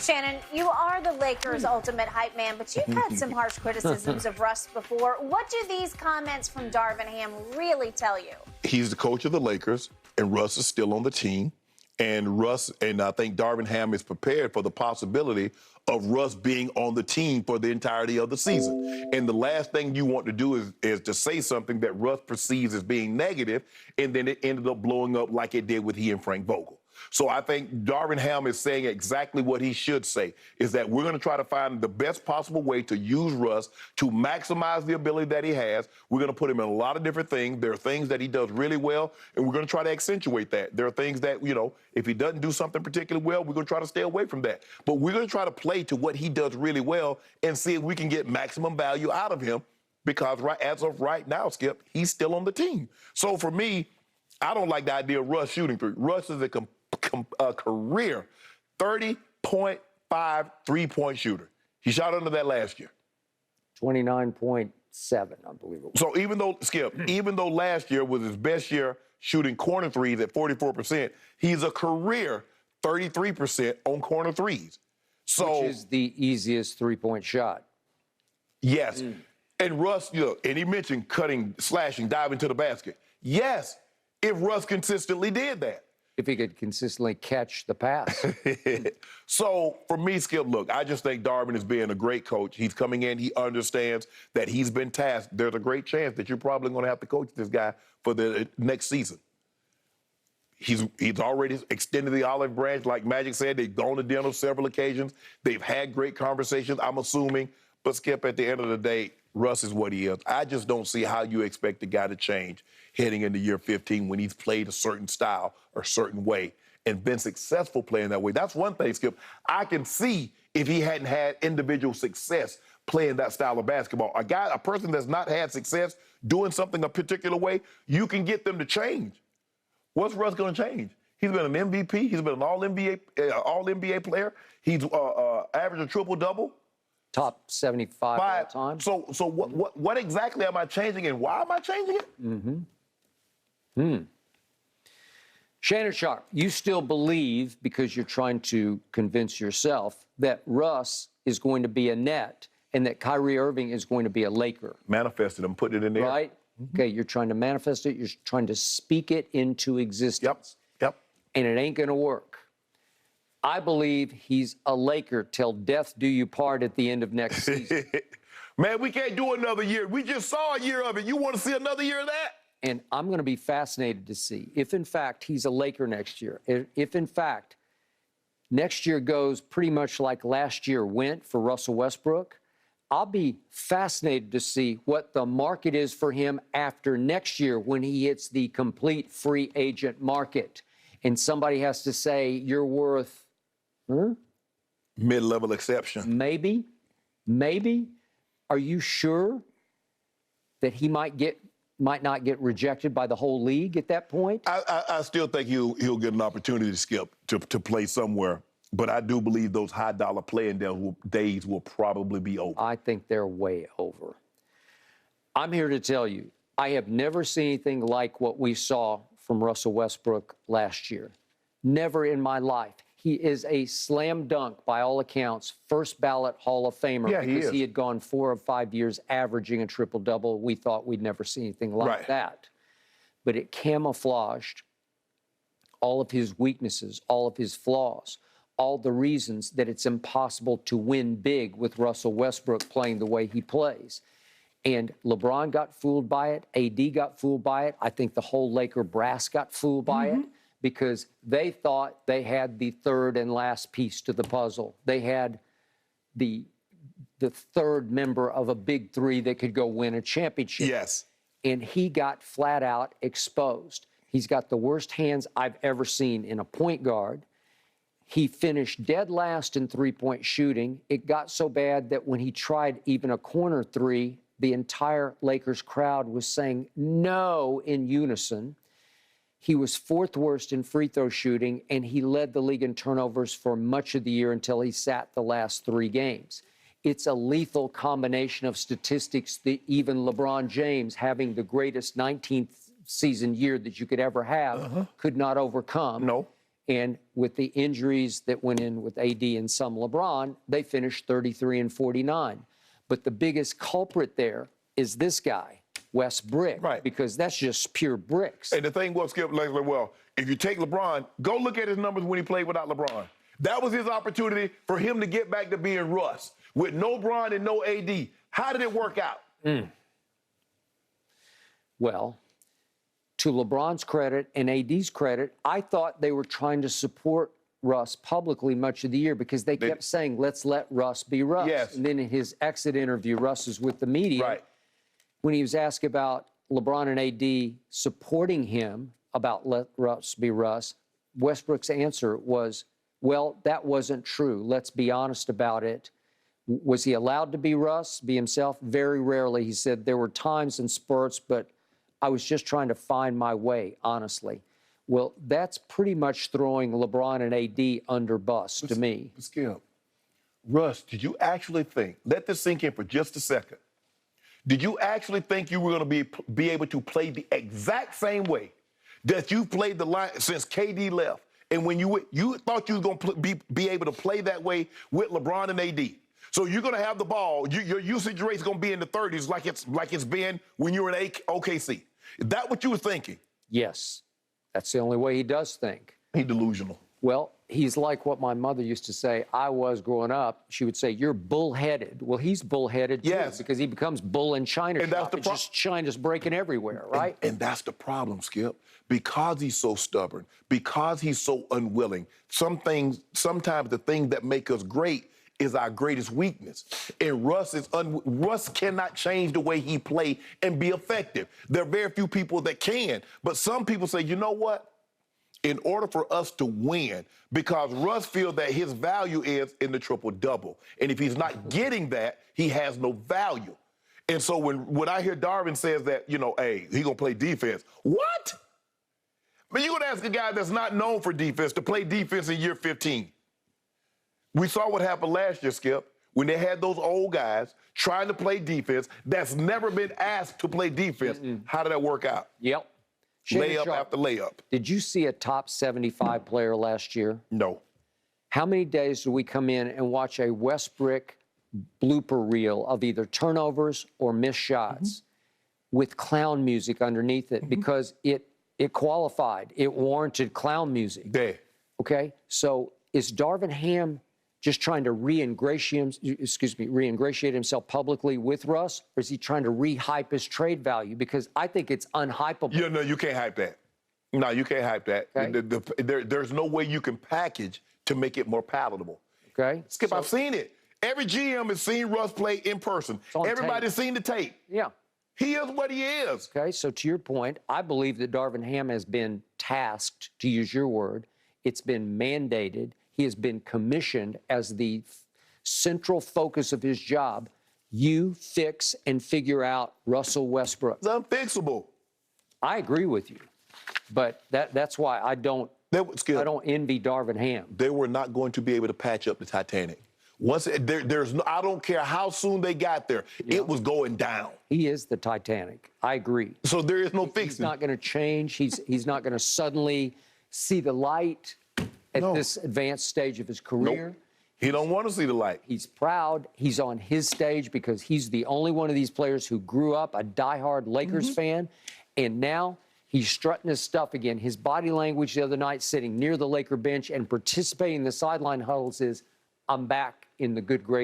Shannon, you are the Lakers' ultimate hype man, but you've had some harsh criticisms of Russ before. What do these comments from Darvin Ham really tell you? He's the coach of the Lakers, and Russ is still on the team. And I think Darvin Ham is prepared for the possibility of Russ being on the team for the entirety of the season. And the last thing you want to do is to say something that Russ perceives as being negative, and then it ended up blowing up like it did with he and Frank Vogel. So I think Darvin Ham is saying exactly what he should say, is that we're going to try to find the best possible way to use Russ to maximize the ability that he has. We're going to put him in a lot of different things. There are things that he does really well, and we're going to try to accentuate that. There are things that, if he doesn't do something particularly well, we're going to try to stay away from that. But we're going to try to play to what he does really well and see if we can get maximum value out of him, because as of right now, Skip, he's still on the team. So for me, I don't like the idea of Russ shooting three. Russ is a career 30.5 three-point shooter. He shot under that last year. 29.7, I believe it was. So even though last year was his best year shooting corner threes at 44%, he's a career 33% on corner threes. So, which is the easiest three-point shot. Yes. And Russ, and he mentioned cutting, slashing, diving to the basket. Yes, if Russ consistently did that. If he could consistently catch the pass. So, for me, Skip, look, I just think Darvin is being a great coach. He's coming in. He understands that he's been tasked. There's a great chance that you're probably going to have to coach this guy for the next season. He's already extended the olive branch. Like Magic said, they've gone to dinner several occasions. They've had great conversations, I'm assuming. But, Skip, at the end of the day, Russ is what he is. I just don't see how you expect the guy to change heading into year 15 when he's played a certain style or certain way and been successful playing that way. That's one thing, Skip. I can see if he hadn't had individual success playing that style of basketball. A person that's not had success doing something a particular way, you can get them to change. What's Russ going to change? He's been an MVP. He's been an all-NBA player. He's averaged a triple-double. Top 75 all time. So what exactly am I changing, and why am I changing it? Shannon Sharp, you still believe, because you're trying to convince yourself, that Russ is going to be a Net and that Kyrie Irving is going to be a Laker. Manifested. I'm putting it in there. Right? Okay, you're trying to manifest it. You're trying to speak it into existence. Yep. And it ain't going to work. I believe he's a Laker till death do you part at the end of next season. Man, we can't do another year. We just saw a year of it. You want to see another year of that? And I'm going to be fascinated to see if, in fact, he's a Laker next year. If, in fact, next year goes pretty much like last year went for Russell Westbrook, I'll be fascinated to see what the market is for him after next year when he hits the complete free agent market. And somebody has to say, you're worth... Mid-level exception. Maybe. Are you sure that he might not get rejected by the whole league at that point? I still think he'll get an opportunity to Skip to play somewhere. But I do believe those high-dollar playing days will probably be over. I think they're way over. I'm here to tell you, I have never seen anything like what we saw from Russell Westbrook last year. Never in my life. He is a slam dunk, by all accounts, first ballot Hall of Famer. Yeah, because he had gone 4 or 5 years averaging a triple-double. We thought we'd never see anything like that. But it camouflaged all of his weaknesses, all of his flaws, all the reasons that it's impossible to win big with Russell Westbrook playing the way he plays. And LeBron got fooled by it. AD got fooled by it. I think the whole Laker brass got fooled by it, because they thought they had the third and last piece to the puzzle. They had the third member of a big three that could go win a championship. Yes. And he got flat out exposed. He's got the worst hands I've ever seen in a point guard. He finished dead last in three-point shooting. It got so bad that when he tried even a corner three, the entire Lakers crowd was saying no in unison. He was 4th worst in free throw shooting, and he led the league in turnovers for much of the year until he sat the last 3 games. It's a lethal combination of statistics that even LeBron James, having the greatest 19th season year that you could ever have, could not overcome. No. And with the injuries that went in with AD and some LeBron, they finished 33-49. But the biggest culprit there is this guy, Wes Brick, right? Because that's just pure bricks. And the thing was, Skip, like, well, if you take LeBron, go look at his numbers when he played without LeBron. That was his opportunity for him to get back to being Russ with no Bron and no AD. How did it work out? Well, to LeBron's credit and AD's credit, I thought they were trying to support Russ publicly much of the year because they kept saying, let's let Russ be Russ. Yes. And then in his exit interview, Russ is with the media. Right. When he was asked about LeBron and AD supporting him about let Russ be Russ, Westbrook's answer was, well, that wasn't true. Let's be honest about it. Was he allowed to be Russ, be himself? Very rarely. He said there were times and spurts, but I was just trying to find my way, honestly. Well, that's pretty much throwing LeBron and AD under bus to me. Skip, Russ, did you actually think, let this sink in for just a second, did you actually think you were going to be able to play the exact same way that you've played the line since KD left? And when you thought you were going to be able to play that way with LeBron and AD. So you're going to have the ball. Your usage rate's going to be in the 30s like it's been when you were in OKC. Is that what you were thinking? Yes. That's the only way he does think. He's delusional. Well, he's like what my mother used to say I was growing up. She would say, you're bullheaded. Well, he's bullheaded, too, yes, because he becomes bull in China. And that's the problem. Just China's breaking everywhere, right? And that's the problem, Skip. Because he's so stubborn, because he's so unwilling, sometimes the things that make us great is our greatest weakness. And Russ cannot change the way he plays and be effective. There are very few people that can. But some people say, you know what? In order for us to win, because Russ feels that his value is in the triple-double. And if he's not getting that, he has no value. And so when I hear Darvin says that, you know, hey, he's going to play defense. What? But you're going to ask a guy that's not known for defense to play defense in year 15. We saw what happened last year, Skip, when they had those old guys trying to play defense that's never been asked to play defense. How did that work out? Yep. Layup after layup. Did you see a top 75 player last year? No. How many days do we come in and watch a Westbrook blooper reel of either turnovers or missed shots with clown music underneath it because it qualified. It warranted clown music. Yeah. Okay? So is Darvin Ham just trying to re-ingratiate himself publicly with Russ, or is he trying to re-hype his trade value? Because I think it's unhypeable. Yeah, no, you can't hype that. No, you can't hype that. Okay. There's no way you can package to make it more palatable. Okay. Skip, I've seen it. Every GM has seen Russ play in person. Everybody's seen the tape. Yeah. He is what he is. Okay, so to your point, I believe that Darvin Ham has been tasked, to use your word. It's been mandated. He has been commissioned as the central focus of his job. You fix and figure out Russell Westbrook. It's unfixable. I agree with you, but that's why I don't envy Darvin Ham. They were not going to be able to patch up the Titanic. I don't care how soon they got there, it was going down. He is the Titanic. I agree. So there is no fixing. He's not going to change. He's not going to suddenly see the light at this advanced stage of his career. Nope. He don't want to see the light. He's proud. He's on his stage because he's the only one of these players who grew up a diehard Lakers fan, and now he's strutting his stuff again. His body language the other night, sitting near the Laker bench and participating in the sideline huddles, is, I'm back in the good graces.